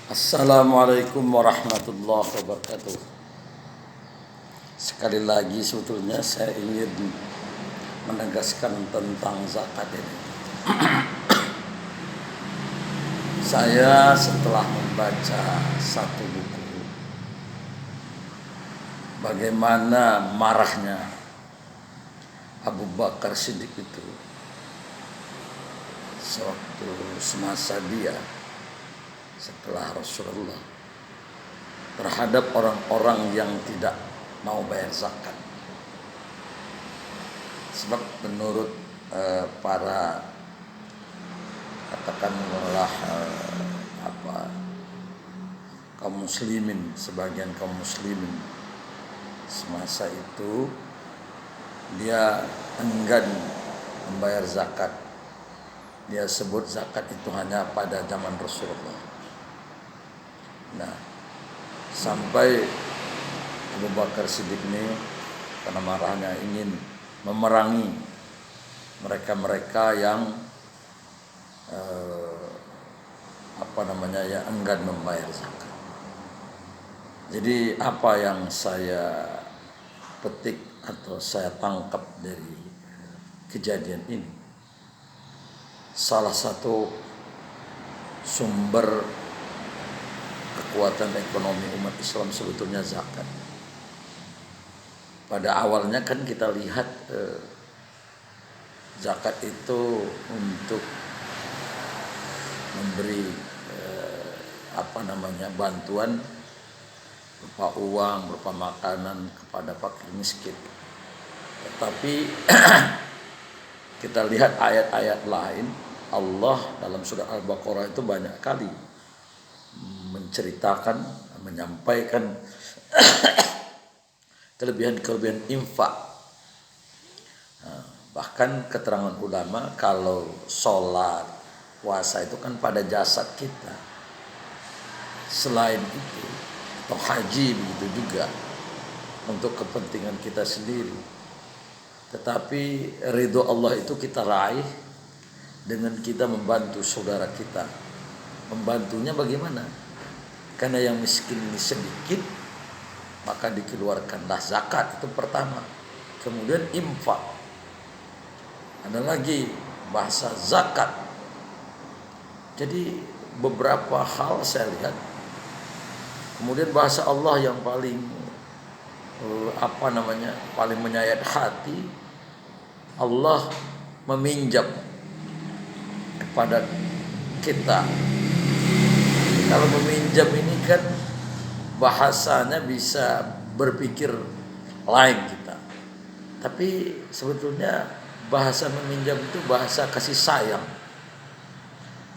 Assalamualaikum warahmatullahi wabarakatuh. Sekali lagi sebetulnya saya ingin menegaskan tentang zakat ini. Saya setelah membaca satu buku bagaimana marahnya Abu Bakar Siddiq itu sewaktu semasa dia setelah Rasulullah terhadap orang-orang yang tidak mau bayar zakat. Sebab menurut para katakanlah kaum muslimin, sebagian kaum muslimin semasa itu dia enggan membayar zakat. Dia sebut zakat itu hanya pada zaman Rasulullah. Nah, sampai Abu Bakar Siddiq ini karena marahnya ingin memerangi mereka-mereka yang yang enggan membayar zakat. Jadi apa yang saya petik atau saya tangkap dari kejadian ini, salah satu sumber kekuatan ekonomi umat Islam sebetulnya zakat. Pada awalnya kan kita lihat zakat itu untuk memberi bantuan berupa uang, berupa makanan kepada fakir miskin. Tetapi kita lihat ayat-ayat lain, Allah dalam surah Al-Baqarah itu banyak kali menceritakan, menyampaikan kelebihan-kelebihan infak. Bahkan keterangan ulama kalau sholat, puasa itu kan pada jasad kita. Selain itu, atau haji begitu juga untuk kepentingan kita sendiri. Tetapi ridho Allah itu kita raih dengan kita membantu saudara kita. Membantunya bagaimana? Karena yang miskin ini sedikit, maka dikeluarkanlah zakat, itu pertama. Kemudian infak. Ada lagi bahasa zakat. Jadi beberapa hal saya lihat. Kemudian bahasa Allah yang paling paling menyayat hati, Allah meminjam kepada kita. Kalau meminjam ini kan bahasanya bisa berpikir lain kita. Tapi sebetulnya bahasa meminjam itu bahasa kasih sayang.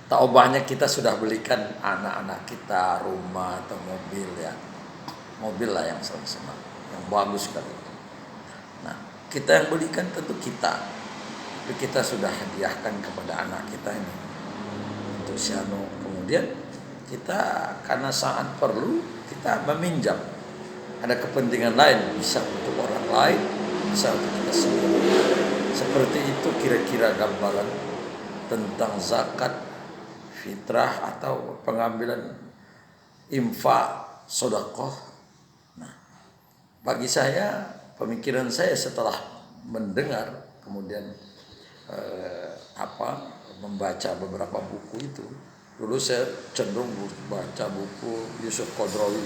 Tak ubahnya kita sudah belikan anak-anak kita rumah atau mobil ya. Mobil lah yang sama-sama, yang bagus sekali. Nah, kita yang belikan tentu kita. Tapi kita sudah hadiahkan kepada anak kita ini untuk siano. Kemudian kita karena sangat perlu, kita meminjam. Ada kepentingan lain, bisa untuk orang lain, bisa untuk kita sendiri. Seperti itu kira-kira gambaran tentang zakat, fitrah atau pengambilan infak, sedekah. Nah, bagi saya, pemikiran saya setelah mendengar kemudian membaca beberapa buku itu. Dulu saya cenderung baca buku Yusuf Qadrawi.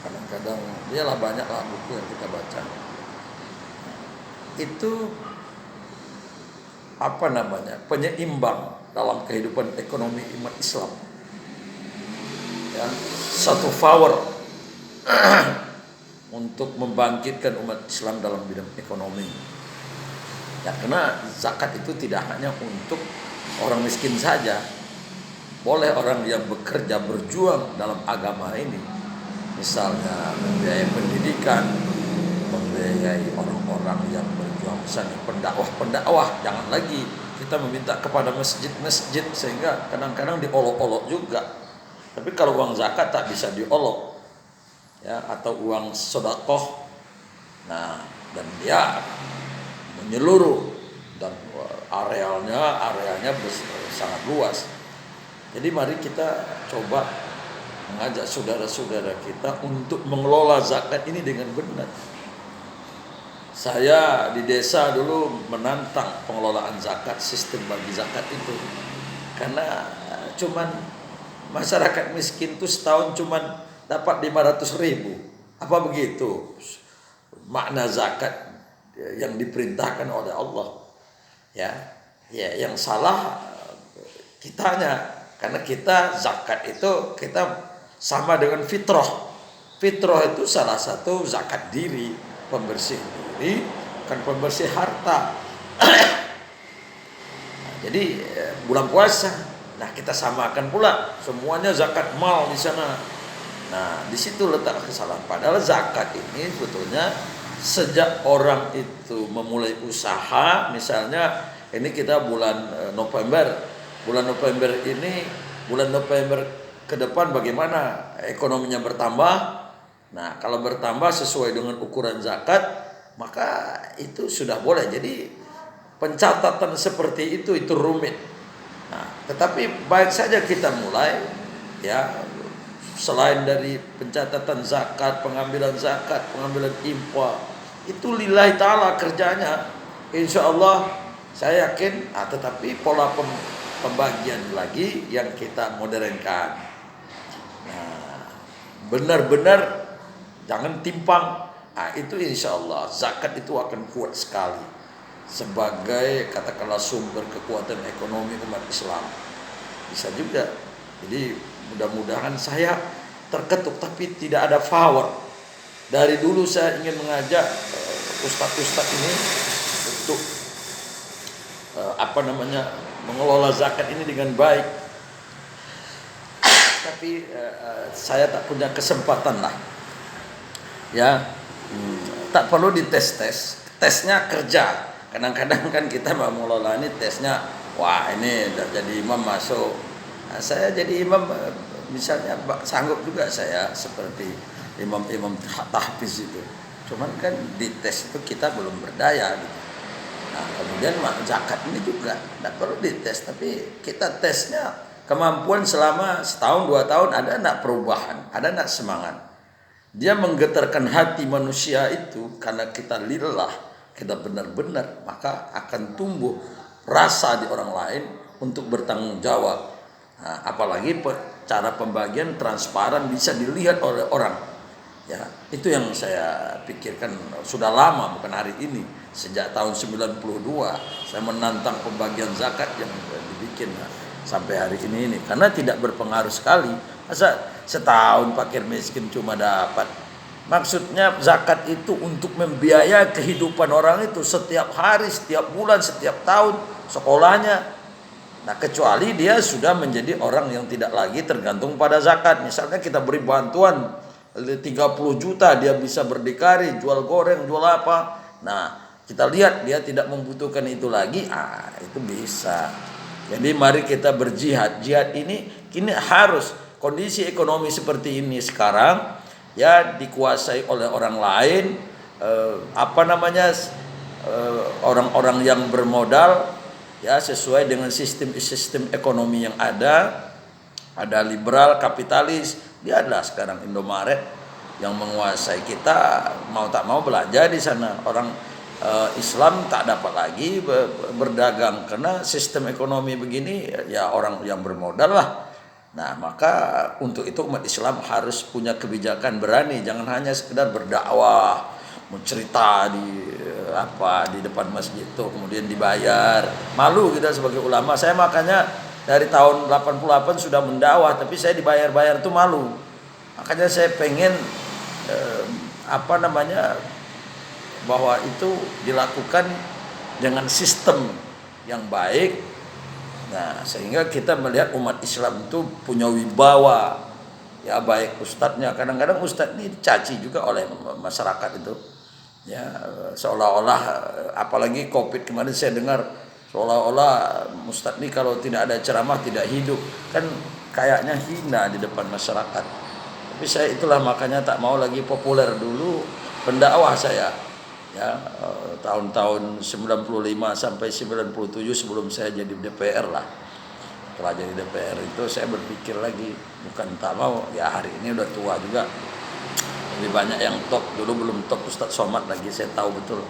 Kadang-kadang dialah banyaklah buku yang kita baca. Itu penyeimbang dalam kehidupan ekonomi umat Islam. Ya, satu power untuk membangkitkan umat Islam dalam bidang ekonomi. Ya, karena zakat itu tidak hanya untuk orang miskin saja. Boleh orang yang bekerja, berjuang dalam agama ini. Misalnya membiayai pendidikan, membiayai orang-orang yang berjuang, misalnya pendakwah. Jangan lagi kita meminta kepada masjid-masjid sehingga kadang-kadang diolok-olok juga. Tapi kalau uang zakat tak bisa diolok, ya, atau uang sedekah. Nah, dan dia menyeluruh dan arealnya sangat luas. Jadi mari kita coba mengajak saudara-saudara kita untuk mengelola zakat ini dengan benar. Saya di desa dulu menantang pengelolaan zakat, sistem bagi zakat itu. Karena cuman masyarakat miskin itu setahun cuman dapat 500.000. Apa begitu makna zakat yang diperintahkan oleh Allah? Ya, yang salah kitanya, karena kita zakat itu kita sama dengan fitrah. Fitrah itu salah satu zakat diri, pembersih diri, bukan pembersih harta. Jadi bulan puasa, nah kita samakan pula semuanya zakat mal di sana. Nah di situ letak kesalahan. Padahal zakat ini sebetulnya sejak orang itu memulai usaha, misalnya ini kita bulan November. Bulan November ini, bulan November ke depan bagaimana ekonominya bertambah. Nah kalau bertambah sesuai dengan ukuran zakat, maka itu sudah boleh. Jadi pencatatan seperti itu rumit. Nah, tetapi baik saja kita mulai, ya, selain dari pencatatan zakat, pengambilan infak, itu lillahi ta'ala kerjanya. Insya Allah saya yakin, tetapi pola pembagian lagi yang kita modernkan. Nah, benar-benar jangan timpang. Nah, itu insya Allah zakat itu akan kuat sekali sebagai katakanlah sumber kekuatan ekonomi umat Islam. Bisa juga. Jadi mudah-mudahan saya terketuk, tapi tidak ada power. Dari dulu saya ingin mengajak ustadz-ustadz ini untuk mengelola zakat ini dengan baik. Tapi saya tak punya kesempatan lah. Ya, tak perlu dites. Tesnya kerja. Kadang-kadang kan kita mau mengelola ini tesnya, wah ini udah jadi imam masuk. Nah, saya jadi imam misalnya sanggup juga saya seperti imam-imam tahfiz itu. Cuman kan di tes itu kita belum berdaya gitu. Nah, kemudian zakat ini juga tidak perlu dites, tapi kita tesnya kemampuan selama setahun 2 tahun, ada enggak perubahan, ada enggak semangat. Dia menggetarkan hati manusia itu karena kita lillah, kita benar-benar, maka akan tumbuh rasa di orang lain untuk bertanggung jawab. Nah, apalagi cara pembagian transparan bisa dilihat oleh orang. Ya, itu yang saya pikirkan sudah lama, bukan hari ini. Sejak tahun 92 saya menantang pembagian zakat yang dibikin sampai hari ini karena tidak berpengaruh sekali. Masa setahun fakir miskin cuma dapat. Maksudnya zakat itu untuk membiayai kehidupan orang itu setiap hari, setiap bulan, setiap tahun, sekolahnya. Nah, kecuali dia sudah menjadi orang yang tidak lagi tergantung pada zakat. Misalnya kita beri bantuan 30 juta, dia bisa berdikari, jual goreng, jual apa. Nah, kita lihat dia tidak membutuhkan itu lagi, itu bisa. Jadi mari kita berjihad. Jihad ini kini harus, kondisi ekonomi seperti ini sekarang ya dikuasai oleh orang lain, orang-orang yang bermodal ya sesuai dengan sistem ekonomi yang ada liberal, kapitalis. Dia adalah sekarang Indomaret yang menguasai kita, mau tak mau belanja di sana. Orang Islam tak dapat lagi berdagang karena sistem ekonomi begini, ya orang yang bermodal lah. Nah, maka untuk itu umat Islam harus punya kebijakan berani, jangan hanya sekedar berdakwah, mencerita di depan masjid itu kemudian dibayar. Malu kita sebagai ulama. Saya makanya dari tahun 88 sudah mendakwah, tapi saya dibayar-bayar tuh malu. Makanya saya pengen bahwa itu dilakukan dengan sistem yang baik. Nah, sehingga kita melihat umat Islam itu punya wibawa. Ya, baik ustadznya, kadang-kadang ustadz ini dicaci juga oleh masyarakat itu. Ya, seolah-olah apalagi Covid kemarin saya dengar seolah-olah ustadz ini kalau tidak ada ceramah tidak hidup. Kan kayaknya hina di depan masyarakat. Tapi saya itulah makanya tak mau lagi populer dulu pendakwah saya. Ya, tahun-tahun 95 sampai 97 sebelum saya jadi DPR lah. setelah jadi DPR itu saya berpikir lagi, bukan tak mau ya, hari ini udah tua juga, lebih banyak yang top, dulu belum top Ustadz Somad lagi, saya tahu betul.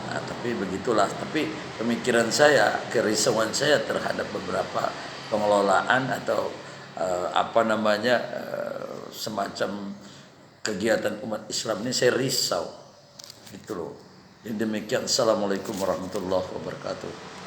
Nah, tapi begitulah. Tapi pemikiran saya, kerisauan saya terhadap beberapa pengelolaan atau semacam kegiatan umat Islam ini saya risau gitu loh. Jadi demikian. Assalamualaikum warahmatullahi wabarakatuh.